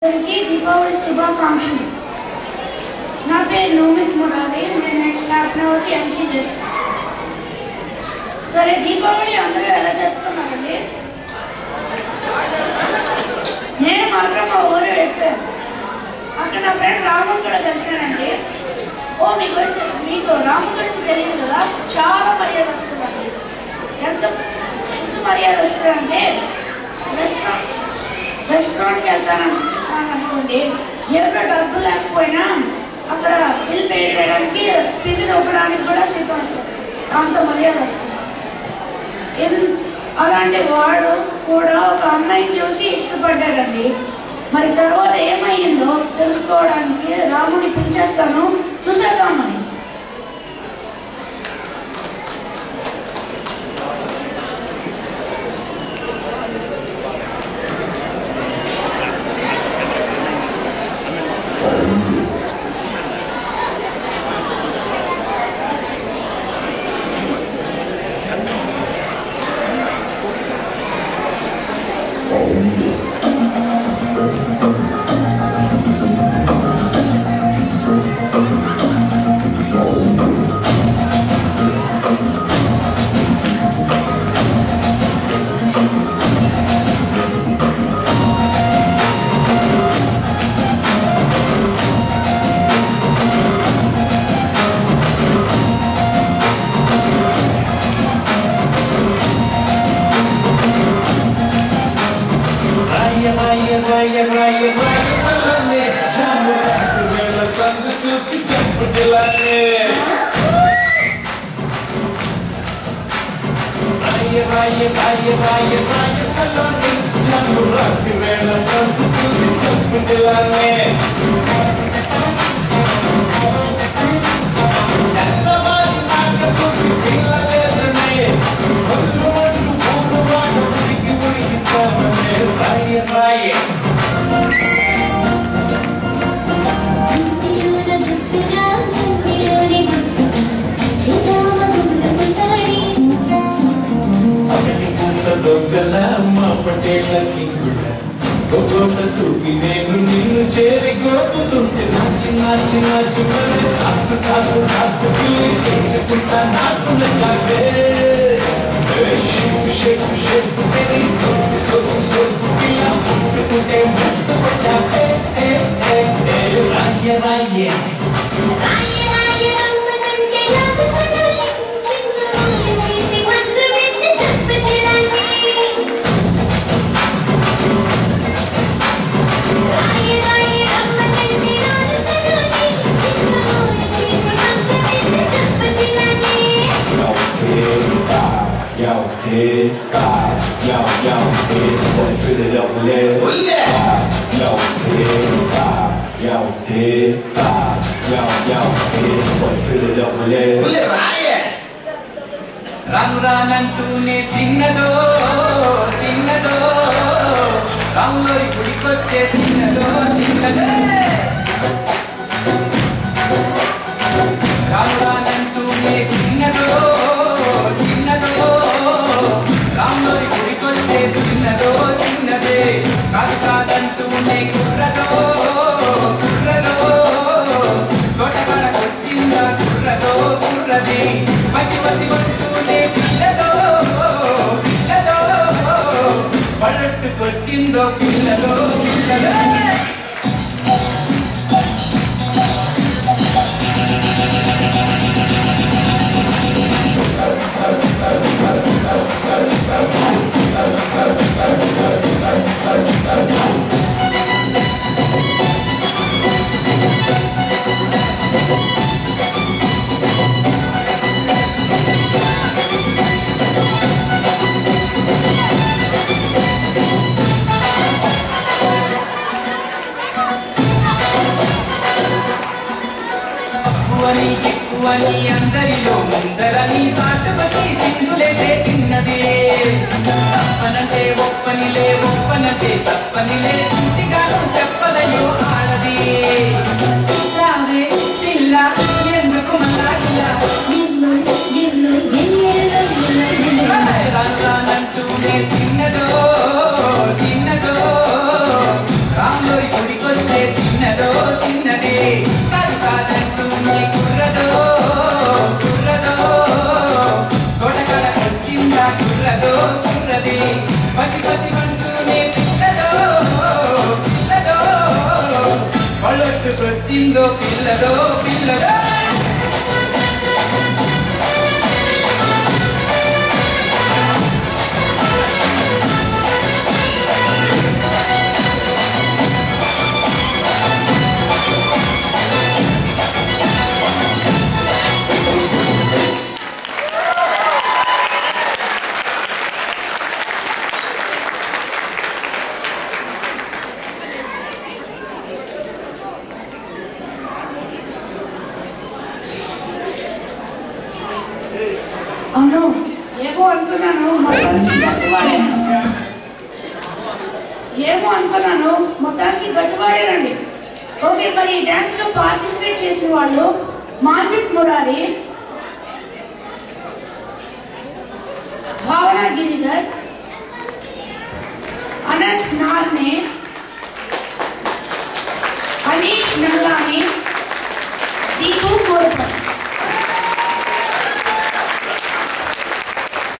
दीपावली शुभाकांक्षलु ना पेरु नोमित मुरारी मैं next half की एमसी చేస్తా సరే దీపావళి అందరూ ఎలా జరుపుకున్నారండి నేను మాత్రం మా ఊరు వెళ్ళాను అక్కడ నా ఫ్రెండ్ రాము కూడా కలిసానండి మీకు రాము గురించి తెలియదు కదా చాలా మర్యాద వస్తుందండి ఎంత మర్యాద వస్తుందంటే రెస్టారెంట్కి వెళ్తాను అనుకోండి జేబులో డబ్బులు లేకపోయినా అక్కడ బిల్ పే చేయడానికి పిండి నొక్కడానికి కూడా సిద్ధం అంత మర్యాద వస్తుంది అలాంటి వాడు కూడా ఒక అమ్మాయిని చూసి ఇష్టపడ్డాడండి మరి తర్వాత ఏమైందో తెలుసుకోవడానికి రాముని పిలిచేస్తాను చూసేద్దామని చిన్నదో రాములోరి గుడి వచ్చిందో పిల్లదో పిల్లదో అవును ఏమో అనుకున్నాను మొత్తానికి గట్టువాడేనండి. ఓకే, మరి ఈ డ్యాన్స్ లో పార్టిసిపేట్ చేసిన వాళ్ళు మాన్విత్ మురారి, భావన గిరిధర్, అనంత్ నార్నే,